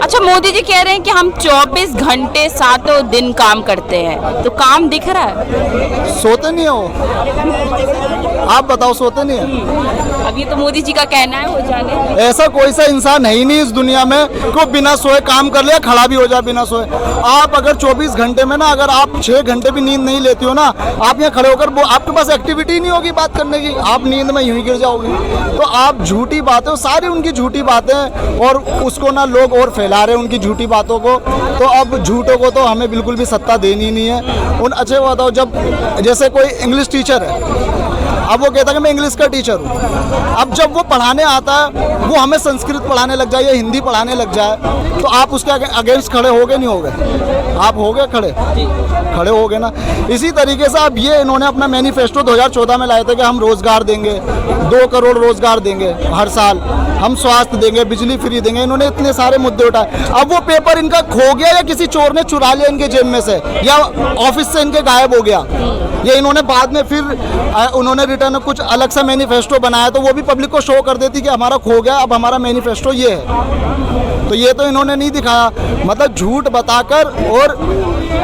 अच्छा, मोदी जी कह रहे हैं कि हम 24 घंटे 7 दिन काम करते हैं, तो काम दिख रहा है? सोते नहीं हो? आप बताओ, सोते नहीं है? अब ये तो मोदी जी का कहना है, हो जाने। ऐसा कोई सा इंसान है ही नहीं इस दुनिया में को बिना सोए काम कर लिया, खड़ा भी हो जाए बिना सोए। आप अगर 24 घंटे में ना, अगर आप 6 घंटे भी नींद नहीं लेती हो ना, आप यहाँ खड़े होकर आपके पास एक्टिविटी नहीं होगी बात करने की, आप नींद में यूं ही गिर जाओगे। तो आप झूठी बातें, सारी उनकी झूठी बातें, और उसको ना लोग और फैला रहे हैं उनकी झूठी बातों को। तो अब झूठों को तो हमें बिल्कुल भी सत्ता देनी नहीं है। उन अच्छे बताओ, जब जैसे कोई इंग्लिश टीचर है, अब वो कहता है कि मैं इंग्लिश का टीचर हूँ। अब जब वो पढ़ाने आता है, वो हमें संस्कृत पढ़ाने लग जाए या हिंदी पढ़ाने लग जाए, तो आप उसके अगेंस्ट खड़े हो गए नहीं हो गए? आप हो गए खड़े हो गए ना। इसी तरीके से अब ये इन्होंने अपना मैनिफेस्टो 2014 में लाए थे कि हम रोजगार देंगे, 2 करोड़ रोजगार देंगे हर साल, हम स्वास्थ्य देंगे, बिजली फ्री देंगे। इन्होंने इतने सारे मुद्दे उठाए। अब वो पेपर इनका खो गया या किसी चोर ने चुरा लिया इनके जेब में से, या ऑफिस से इनके गायब हो गया, ये इन्होंने बाद में फिर उन्होंने रिटर्न कुछ अलग सा मैनिफेस्टो बनाया, तो वो भी पब्लिक को शो कर देती कि हमारा खो गया, अब हमारा मैनिफेस्टो ये है। तो ये तो इन्होंने नहीं दिखाया, मतलब झूठ बताकर और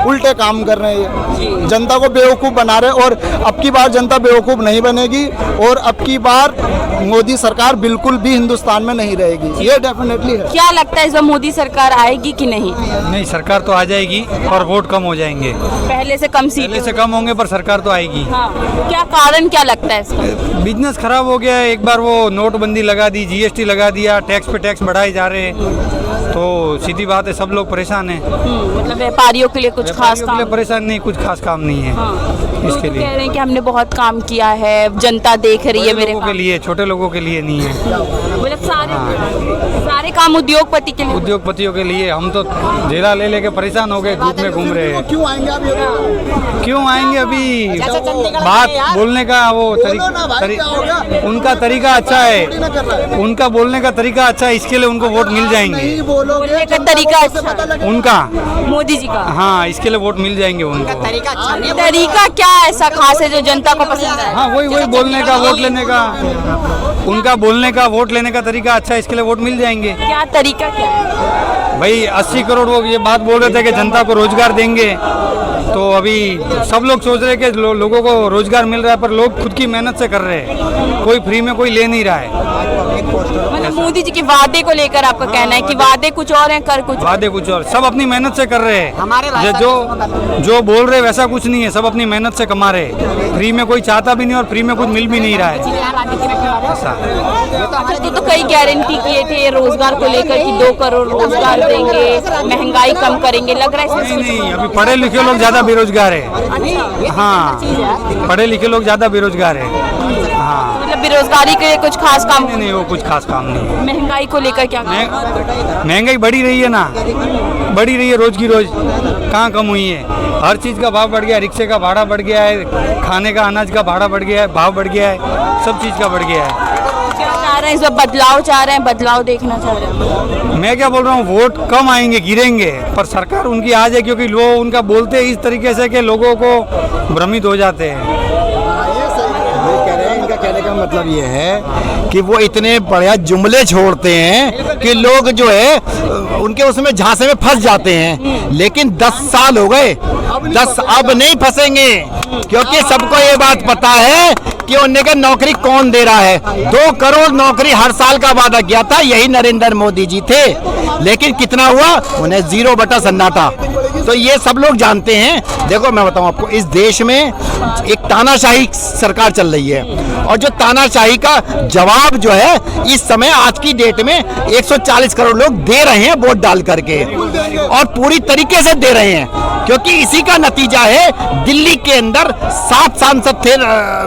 उल्टे काम कर रहे हैं, जनता को बेवकूफ़ बना रहे। और अब की बार जनता बेवकूफ़ नहीं बनेगी, और अब की बार मोदी सरकार बिल्कुल भी हिंदुस्तान में नहीं रहेगी, ये डेफिनेटली है। क्या लगता है इस बार मोदी सरकार आएगी कि नहीं? नहीं, सरकार तो आ जाएगी और वोट कम हो जाएंगे, पहले से कम सीटें, पहले से कम होंगे, पर सरकार तो आएगी। हाँ, क्या कारण क्या लगता है इसका? बिजनेस खराब हो गया है, एक बार वो नोटबंदी लगा दी, जीएसटी लगा दिया, टैक्स पे टैक्स बढ़ाए जा रहे हैं, तो सीधी बात है सब लोग परेशान हैं। मतलब व्यापारियों के लिए कुछ खास के लिए काम? परेशान नहीं, कुछ खास काम नहीं है। इसके तो लिए कह रहे हैं कि हमने बहुत काम किया है, जनता देख रही है मेरे लोगों के लिए, छोटे लोगों के लिए नहीं है। मतलब सारे काम उद्योगपति के लिए, उद्योगपतियों के लिए। हम तो झेला ले लेके परेशान हो गए, धूप में घूम रहे हैं। क्यों आएंगे आप? क्यों आएंगे? अभी बात बोलने का वो उनका तरीका अच्छा है, उनका बोलने का तरीका अच्छा है, इसके लिए उनको वोट मिल जाएंगे। बोलने का तरीका अच्छा उनका, मोदी जी का, हाँ, इसके लिए वोट मिल जाएंगे उनको। तरीका क्या ऐसा खास है जो जनता को पसंद है? हाँ, वही बोलने का, वोट लेने का, उनका बोलने का, वोट लेने का तरीका अच्छा है, इसके लिए वोट मिल जाएंगे। क्या तरीका क्या है? भाई 80 करोड़ वो ये बात बोल रहे थे कि जनता को रोजगार देंगे, तो अभी सब लोग सोच रहे हैं कि लोगों को रोजगार मिल रहा है, पर लोग खुद की मेहनत से कर रहे हैं, कोई फ्री में कोई ले नहीं रहा है। मतलब मोदी जी के वादे को लेकर आपका कहना है कि वादे कुछ और हैं, कर कुछ वादे कुछ और, सब अपनी मेहनत से कर रहे हैं। जो बोल रहे वैसा कुछ नहीं है, सब अपनी मेहनत से कमा रहे हैं, फ्री में कोई चाहता भी नहीं और फ्री में कुछ मिल भी नहीं रहा है। ऐसा तो कई गारंटी किए थे रोजगार को लेकर कि 2 करोड़ रोजगार देंगे, महंगाई कम करेंगे, लग रहा है नहीं, अभी पढ़े लिखे लोग ज्यादा बेरोजगार है। हाँ, पढ़े लिखे लोग ज्यादा बेरोजगार है। हाँ, मतलब बेरोजगारी के लिए कुछ खास काम नहीं, वो कुछ खास काम नहीं है। महंगाई को लेकर क्या? महंगाई बढ़ी रही है ना, बढ़ी रही है रोज की रोज, कहाँ कम हुई है? हर चीज़ का भाव बढ़ गया है, रिक्शे का भाड़ा बढ़ गया है, खाने का अनाज का भाड़ा बढ़ गया है, भाव बढ़ गया है, सब चीज़ का बढ़ गया है। क्या चाह रहे हैं इस बार? बदलाव चाह रहे हैं, बदलाव देखना चाह रहे हैं? मैं क्या बोल रहा हूँ, वोट कम आएंगे, गिरेंगे, पर सरकार उनकी आ जाए, क्योंकि लोग उनका बोलते हैं इस तरीके से कि लोगों को भ्रमित हो जाते हैं। इनका कहने का मतलब ये है कि वो इतने बढ़िया जुमले छोड़ते हैं कि लोग जो है उनके उसमें झांसे में फंस जाते हैं, लेकिन 10 साल हो गए, 10 अब नहीं फंसेंगे, क्योंकि सबको ये बात पता है कि उन्हें का नौकरी कौन दे रहा है। 2 करोड़ नौकरी हर साल का वादा किया था, यही नरेंद्र मोदी जी थे, लेकिन कितना हुआ? उन्हें 0 बटा सन्नाटा। तो ये सब लोग जानते हैं। देखो मैं बताऊं आपको, इस देश में एक तानाशाही सरकार चल रही है, और जो तानाशाही का जवाब जो है इस समय आज की डेट में 140 करोड़ लोग दे रहे हैं वोट डाल करके, और पूरी तरीके से दे रहे हैं, क्योंकि इसी का नतीजा है दिल्ली के अंदर 7 सांसद थे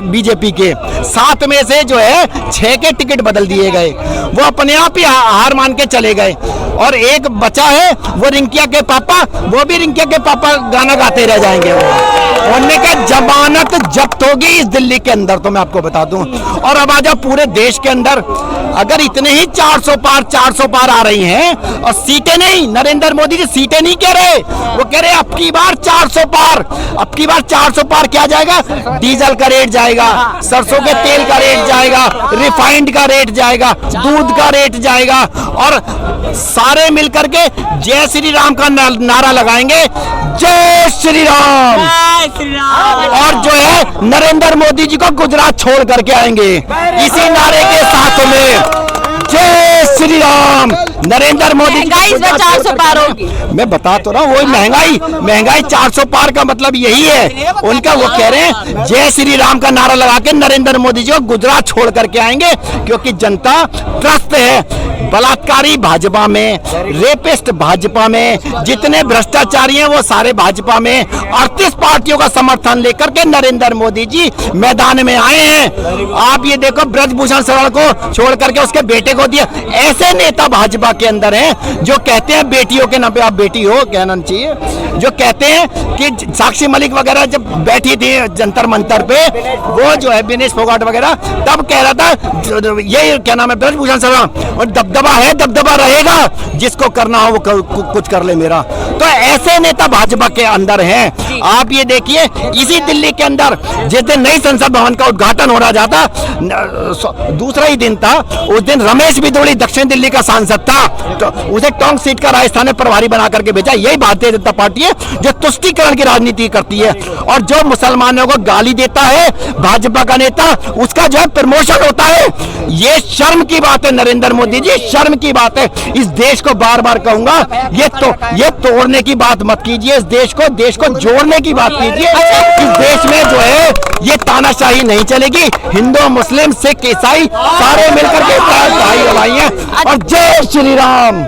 बीजेपी के, 7 में से जो है 6 के टिकट बदल दिए गए, वो अपने आप ही हार मान के चले गए, और एक बचा है वो रिंकिया के पापा, वो भी रिंकिया के पापा गाना गाते रह जाएंगे। उन्होंने का जमानत जब्त होगी इस दिल्ली के अंदर, तो मैं आपको बता दूं। और अब आजा पूरे देश के अंदर अगर इतने ही 400 पार आ रही हैं और सीटें नहीं, नरेंद्र मोदी मोदी जी सीटें नहीं कह रहे, वो कह रहे अब की बार 400 पार, अब की बार 400 पार क्या जाएगा? डीजल का रेट जाएगा, सरसों के तेल का रेट जाएगा, रिफाइंड का रेट जाएगा, दूध का रेट जाएगा, और सारे मिलकर के जय श्री राम का नारा लगाएंगे, जय श्री राम। और जो है नरेंद्र मोदी जी को गुजरात छोड़ करके आएंगे इसी नारे के साथ में, जय श्री राम। नरेंद्र मोदी जी महंगाई इस बार 400 पार होगी। मैं बता तो रहा हूँ, वही महंगाई 400 पार का मतलब यही है उनका। वो कह रहे हैं जय श्री राम का नारा लगा के नरेंद्र मोदी जी को गुजरात छोड़ करके आएंगे, क्योंकि जनता त्रस्त है। बलात्कारी भाजपा में, रेपिस्ट भाजपा में, जितने भ्रष्टाचारी हैं वो सारे भाजपा में। 38 पार्टियों का समर्थन लेकर के नरेंद्र मोदी जी मैदान में आए हैं। आप ये देखो, ब्रजभूषण शरण को छोड़ करके उसके बेटे को दिया। ऐसे नेता भाजपा के अंदर हैं जो कहते हैं बेटियों के नाम पे, आप बेटी हो कहना चाहिए, जो कहते हैं कि साक्षी मलिक वगैरह जब बैठी थी जंतर मंतर पे, वो जो है विनेश फोगाट वगैरह, तब कह रहा था ये क्या नाम है, ब्रजभूषण शरण, और दबदबा है, दबदबा रहेगा, जिसको करना हो वो कुछ कर ले मेरा। तो ऐसे नेता भाजपा के अंदर हैं। आप ये देखिए, इसी दिल्ली के अंदर जिस दिन नई संसद भवन का उद्घाटन हो रहा जाता, दूसरा ही दिन था, उस दिन रमेश बिदोड़ी दक्षिण दिल्ली का सांसद था, तो उसे टोंक सीट का राजस्थान में प्रभारी बना करके भेजा। यही भारतीय जनता पार्टी है जो तुष्टीकरण की राजनीति करती है, और जो मुसलमानों को गाली देता है भाजपा का नेता, उसका जो है प्रमोशन होता है। ये शर्म की बात है नरेंद्र मोदी जी, शर्म की बात है। इस देश को बार बार कहूंगा, ये तोड़ने की बात मत कीजिए, इस देश को जोड़ने की बात कीजिए। इस देश में जो है ये तानाशाही नहीं चलेगी। हिंदू, मुस्लिम, सिख, ईसाई सारे मिलकर के भाई भाई हैं, और जय श्री राम।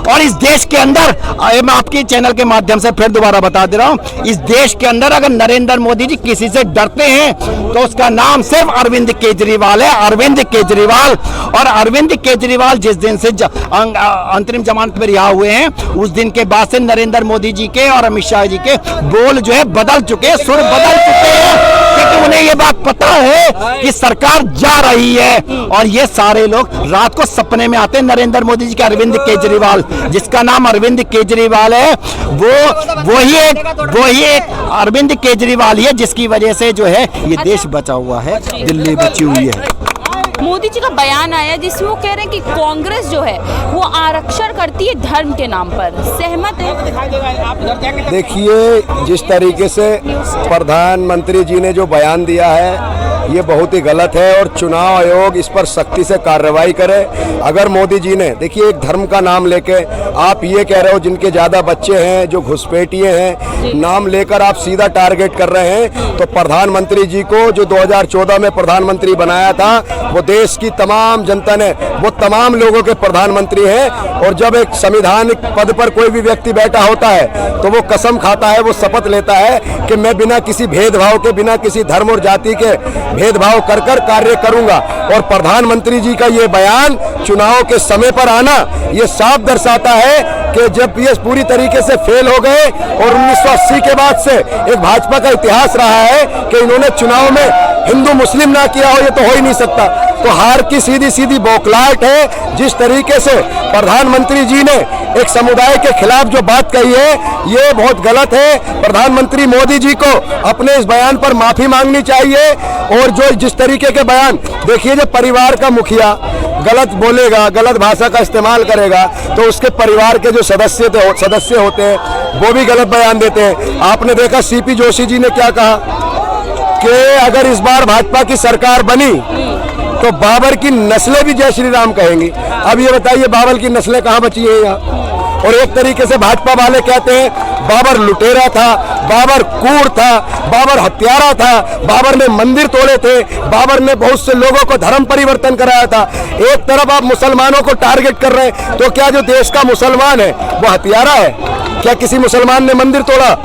और इस देश के अंदर, मैं आपके चैनल के माध्यम से फिर दोबारा बता दे रहा हूं, इस देश के अंदर अगर नरेंद्र मोदी जी किसी से डरते हैं तो उसका नाम सिर्फ अरविंद केजरीवाल है, अरविंद केजरीवाल। और अरविंद केजरीवाल जिस दिन से अंतरिम जमानत पर रिहा हुए हैं, उस दिन के बाद से नरेंद्र मोदी जी के और अमित शाह जी के बोल जो है बदल चुके, सुर बदल चुके हैं, क्योंकि उन्हें ये बात पता है कि सरकार जा रही है। और ये सारे लोग रात को सपने में आते हैं नरेंद्र मोदी जी के, अरविंद केजरीवाल, जिसका नाम अरविंद केजरीवाल है, वो ही एक अरविंद केजरीवाल ही है जिसकी वजह से जो है ये देश बचा हुआ है, दिल्ली बची हुई है। मोदी जी का बयान आया जिसमें वो कह रहे हैं कि कांग्रेस जो है वो आरक्षण करती है धर्म के नाम पर, सहमत है? देखिए, जिस तरीके से प्रधानमंत्री जी ने जो बयान दिया है ये बहुत ही गलत है, और चुनाव आयोग इस पर सख्ती से कार्रवाई करे। अगर मोदी जी ने, देखिए, एक धर्म का नाम लेके आप ये कह रहे हो जिनके ज़्यादा बच्चे हैं, जो घुसपैठिए हैं, नाम लेकर आप सीधा टारगेट कर रहे हैं। तो प्रधानमंत्री जी को जो 2014 में प्रधानमंत्री बनाया था, वो देश की तमाम जनता ने, वो तमाम लोगों के प्रधानमंत्री हैं। और जब एक संवैधानिक पद पर कोई भी व्यक्ति बैठा होता है तो वो कसम खाता है, वो शपथ लेता है कि मैं बिना किसी भेदभाव के, बिना किसी धर्म और जाति के भेदभाव कर कार्य करूंगा। और प्रधानमंत्री जी का ये बयान चुनाव के समय पर आना, ये साफ दर्शाता है कि जब ये पूरी तरीके से फेल हो गए, और 1980 के बाद से एक भाजपा का इतिहास रहा है कि इन्होंने चुनाव में हिंदू मुस्लिम ना किया हो, ये तो हो ही नहीं सकता। तो हार की सीधी सीधी बौखलाहट है। जिस तरीके से प्रधानमंत्री जी ने एक समुदाय के खिलाफ जो बात कही है, ये बहुत गलत है। प्रधानमंत्री मोदी जी को अपने इस बयान पर माफी मांगनी चाहिए। और जो जिस तरीके के बयान, देखिए, जब परिवार का मुखिया गलत बोलेगा, गलत भाषा का इस्तेमाल करेगा, तो उसके परिवार के जो सदस्य होते हैं वो भी गलत बयान देते हैं। आपने देखा सीपी जोशी जी ने क्या कहा कि अगर इस बार भाजपा की सरकार बनी तो बाबर की नस्लें भी जय श्री राम कहेंगी। अब ये बताइए, बाबर की नस्लें कहाँ बची हैं यहाँ? और एक तरीके से भाजपा वाले कहते हैं बाबर लुटेरा था, बाबर कूड़ था, बाबर हत्यारा था, बाबर ने मंदिर तोड़े थे, बाबर ने बहुत से लोगों को धर्म परिवर्तन कराया था। एक तरफ आप मुसलमानों को टारगेट कर रहे हैं, तो क्या जो देश का मुसलमान है वो हत्यारा है? क्या किसी मुसलमान ने मंदिर तोड़ा?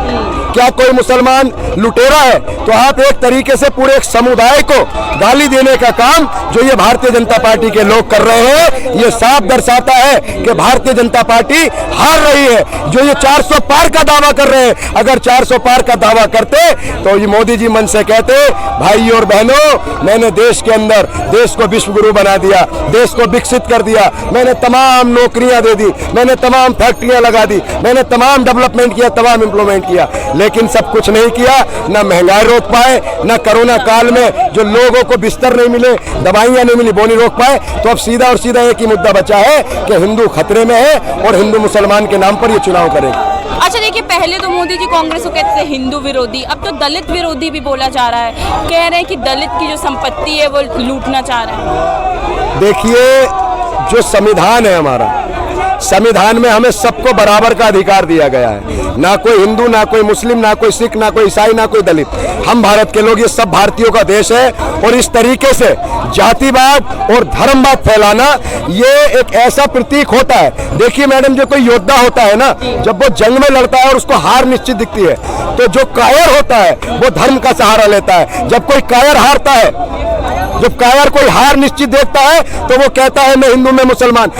क्या कोई मुसलमान लुटेरा है? तो आप एक तरीके से पूरे एक समुदाय को गाली देने का काम जो ये भारतीय जनता पार्टी के लोग कर रहे हैं, ये साफ दर्शाता है कि भारतीय जनता पार्टी हार रही है। जो ये 400 पार का दावा कर रहे हैं, अगर 400 पार का दावा करते तो ये मोदी जी मन से कहते, भाई और बहनों, मैंने देश के अंदर देश को विश्व गुरु बना दिया, देश को विकसित कर दिया, मैंने तमाम नौकरियां दे दी, मैंने तमाम फैक्ट्रियां लगा दी, मैंने तमाम डेवलपमेंट किया, तमाम इंप्लीमेंट किया, लेकिन सब कुछ नहीं किया। ना महंगाई रोक पाए, ना कोरोना काल में जो लोगों को बिस्तर नहीं मिले, दवाइयां नहीं मिली, वो नहीं रोक पाए। तो अब सीधा और सीधा एक ही मुद्दा बचा है कि हिंदू खतरे में है और हिंदू मुसलमान के नाम पर ये चुनाव करेगा। अच्छा देखिए, पहले तो मोदी जी कांग्रेस को कहते थे हिंदू विरोधी, अब तो दलित विरोधी भी बोला जा रहा है। कह रहे हैं कि दलित की जो संपत्ति है वो लूटना चाह रहे हैं। देखिए, जो संविधान है हमारा, संविधान में हमें सबको बराबर का अधिकार दिया गया है। ना कोई हिंदू, ना कोई मुस्लिम, ना कोई सिख, ना कोई ईसाई, ना कोई दलित। हम भारत के लोग, ये सब भारतीयों का देश है। और इस तरीके से जातिवाद और धर्मवाद फैलाना, ये एक ऐसा प्रतीक होता है। देखिए मैडम, जो कोई योद्धा होता है ना, जब वो जंग में लड़ता है और उसको हार निश्चित दिखती है, तो जो कायर होता है वो धर्म का सहारा लेता है। जब कोई कायर हारता है, जब कायर कोई हार निश्चित देखता है, तो वो कहता है मैं हिंदू में मुसलमान।